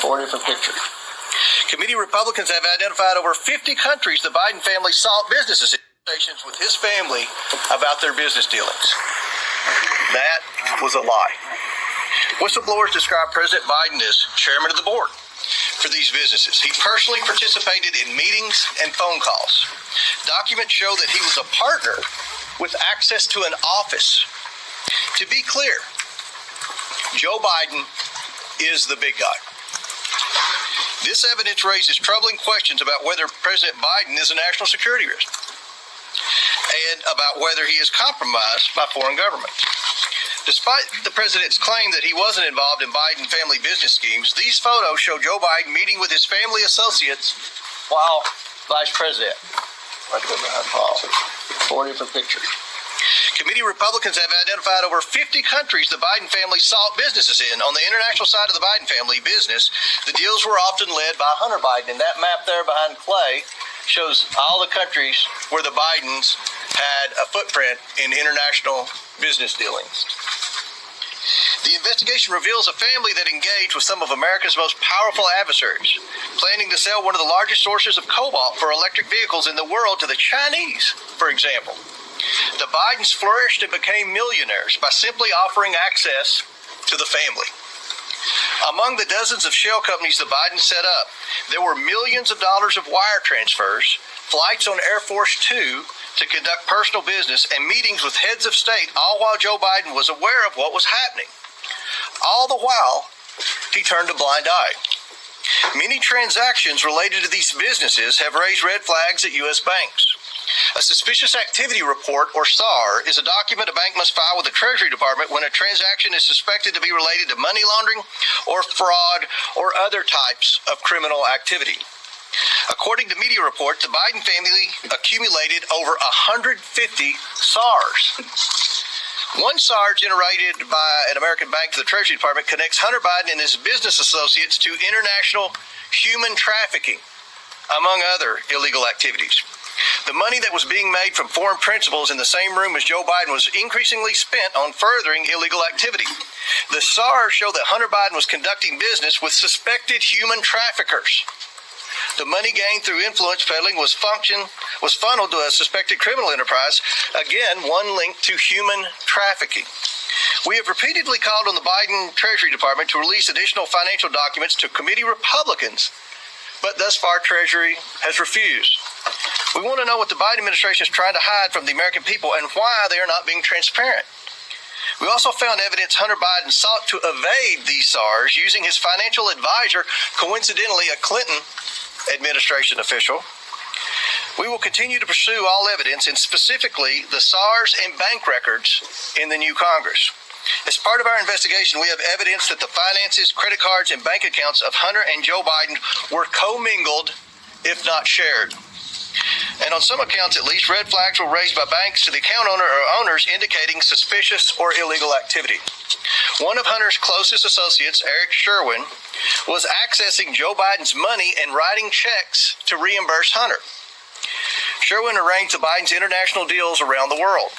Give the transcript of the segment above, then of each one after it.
4 different pictures. Committee Republicans have identified over 50 countries the Biden family sought businesses in conversations with his family about their business dealings. That was a lie. Whistleblowers describe President Biden as chairman of the board for these businesses. He personally participated in meetings and phone calls. Documents show that he was a partner with access to an office. To be clear, Joe Biden is the big guy. This evidence raises troubling questions about whether President Biden is a national security risk and about whether he is compromised by foreign governments. Despite the president's claim that he wasn't involved in Biden family business schemes, these photos show Joe Biden meeting with his family associates while vice president. Right there behind Paul. 4 different pictures. Committee Republicans have identified over 50 countries the Biden family sought businesses in. On the international side of the Biden family business, the deals were often led by Hunter Biden. And that map there behind Clay shows all the countries where the Bidens had a footprint in international business dealings. The investigation reveals a family that engaged with some of America's most powerful adversaries, planning to sell one of the largest sources of cobalt for electric vehicles in the world to the Chinese, for example. The Bidens flourished and became millionaires by simply offering access to the family. Among the dozens of shell companies the Bidens set up, there were millions of dollars of wire transfers, flights on Air Force Two to conduct personal business, and meetings with heads of state, all while Joe Biden was aware of what was happening. All the while, he turned a blind eye. Many transactions related to these businesses have raised red flags at U.S. banks. A suspicious activity report, or SAR, is a document a bank must file with the Treasury Department when a transaction is suspected to be related to money laundering or fraud or other types of criminal activity. According to media reports, the Biden family accumulated over 150 SARs. One SAR generated by an American bank to the Treasury Department connects Hunter Biden and his business associates to international human trafficking, among other illegal activities. The money that was being made from foreign principals in the same room as Joe Biden was increasingly spent on furthering illegal activity. The SARs show that Hunter Biden was conducting business with suspected human traffickers. The money gained through influence peddling was funneled to a suspected criminal enterprise, again, one linked to human trafficking. We have repeatedly called on the Biden Treasury Department to release additional financial documents to committee Republicans, but thus far Treasury has refused. We want to know what the Biden administration is trying to hide from the American people and why they are not being transparent. We also found evidence Hunter Biden sought to evade these SARs using his financial advisor, coincidentally a Clinton administration official. We will continue to pursue all evidence, and specifically the SARs and bank records in the new Congress. As part of our investigation, we have evidence that the finances, credit cards, and bank accounts of Hunter and Joe Biden were commingled, if not shared. And on some accounts, at least, red flags were raised by banks to the account owner or owners indicating suspicious or illegal activity. One of Hunter's closest associates, Eric Sherwin, was accessing Joe Biden's money and writing checks to reimburse Hunter. Sherwin arranged the Biden's international deals around the world.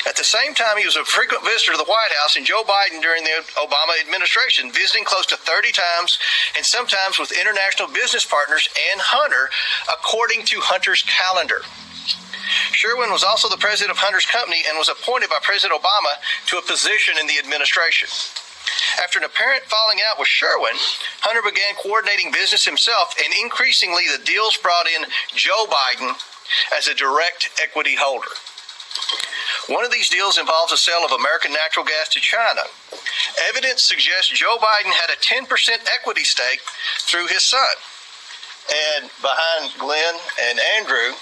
At the same time, he was a frequent visitor to the White House, and Joe Biden during the Obama administration, visiting close to 30 times, and sometimes with international business partners and Hunter, according to Hunter's calendar. Sherwin was also the president of Hunter's company and was appointed by President Obama to a position in the administration. After an apparent falling out with Sherwin, Hunter began coordinating business himself, and increasingly the deals brought in Joe Biden as a direct equity holder. One of these deals involves the sale of American natural gas to China. Evidence suggests Joe Biden had a 10% equity stake through his son. And behind Glenn and Andrew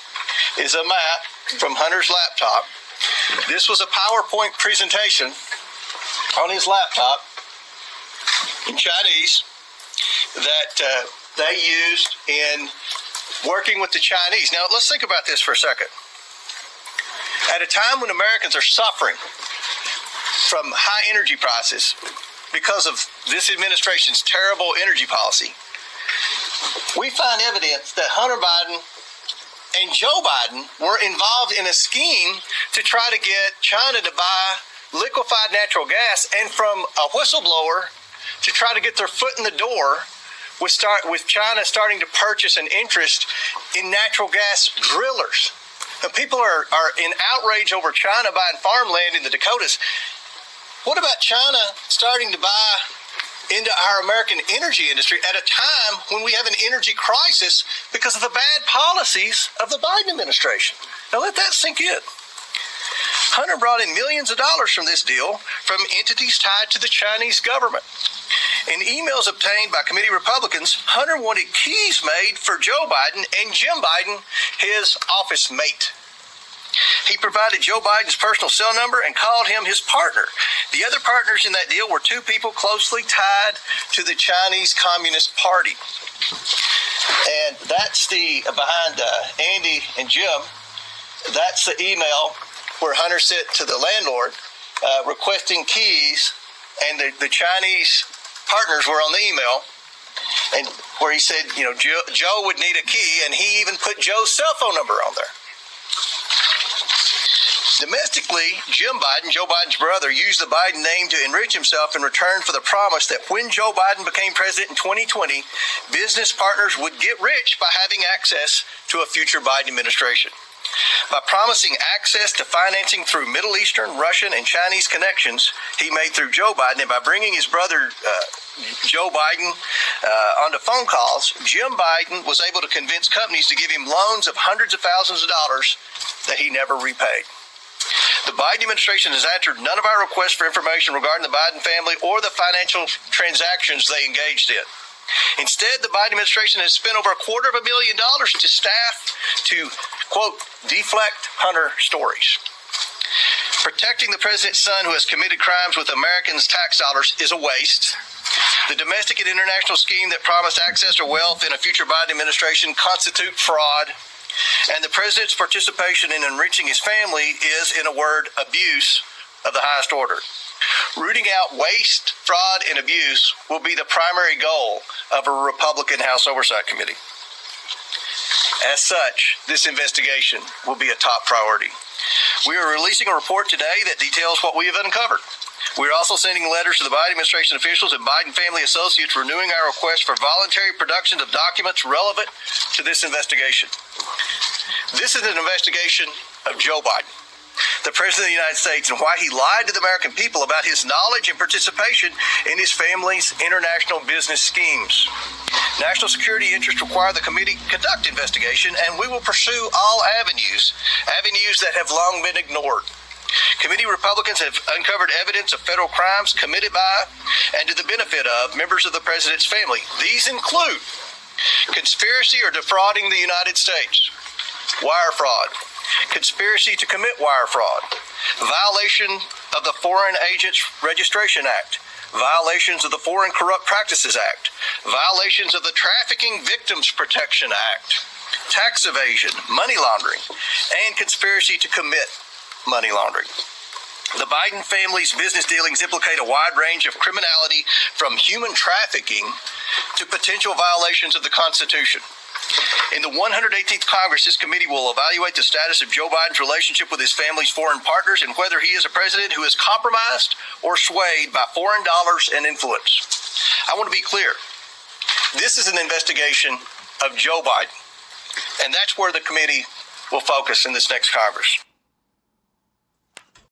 is a map from Hunter's laptop. This was a PowerPoint presentation on his laptop in Chinese that they used in working with the Chinese. Now, let's think about this for a second. At a time when Americans are suffering from high energy prices because of this administration's terrible energy policy, we find evidence that Hunter Biden and Joe Biden were involved in a scheme to try to get China to buy liquefied natural gas, and from a whistleblower to try to get their foot in the door with China starting to purchase an interest in natural gas drillers. Now, people are in outrage over China buying farmland in the Dakotas. What about China starting to buy into our American energy industry at a time when we have an energy crisis because of the bad policies of the Biden administration? Now let that sink in. Hunter brought in millions of dollars from this deal from entities tied to the Chinese government. In emails obtained by committee Republicans, Hunter wanted keys made for Joe Biden and Jim Biden, his office mate. He provided Joe Biden's personal cell number and called him his partner. The other partners in that deal were two people closely tied to the Chinese Communist Party. And that's the behind Andy and Jim. That's the email where Hunter sent to the landlord requesting keys, and the Chinese partners were on the email, and where he said, Joe would need a key, and he even put Joe's cell phone number on there. Domestically, Jim Biden, Joe Biden's brother, used the Biden name to enrich himself in return for the promise that when Joe Biden became president in 2020, business partners would get rich by having access to a future Biden administration. By promising access to financing through Middle Eastern, Russian, and Chinese connections he made through Joe Biden, and by bringing his brother Joe Biden onto phone calls, Jim Biden was able to convince companies to give him loans of hundreds of thousands of dollars that he never repaid. The Biden administration has answered none of our requests for information regarding the Biden family or the financial transactions they engaged in. Instead, the Biden administration has spent over $250 million to staff to, quote, deflect Hunter stories. Protecting the president's son who has committed crimes with Americans' tax dollars is a waste. The domestic and international scheme that promised access to wealth in a future Biden administration constitute fraud. And the president's participation in enriching his family is, in a word, abuse of the highest order. Rooting out waste, fraud, and abuse will be the primary goal of a Republican House Oversight Committee. As such, this investigation will be a top priority. We are releasing a report today that details what we have uncovered. We are also sending letters to the Biden administration officials and Biden family associates renewing our request for voluntary production of documents relevant to this investigation. This is an investigation of Joe Biden, the President of the United States, and why he lied to the American people about his knowledge and participation in his family's international business schemes. National security interests require the committee conduct investigation, and we will pursue all avenues that have long been ignored. Committee Republicans have uncovered evidence of federal crimes committed by and to the benefit of members of the president's family. These include conspiracy or defrauding the United States, wire fraud, conspiracy to commit wire fraud, violation of the Foreign Agents Registration Act, violations of the Foreign Corrupt Practices Act, violations of the Trafficking Victims Protection Act, tax evasion, money laundering, and conspiracy to commit money laundering. The Biden family's business dealings implicate a wide range of criminality, from human trafficking to potential violations of the Constitution. In the 118th Congress, this committee will evaluate the status of Joe Biden's relationship with his family's foreign partners and whether he is a president who is compromised or swayed by foreign dollars and influence. I want to be clear. This is an investigation of Joe Biden, and that's where the committee will focus in this next Congress.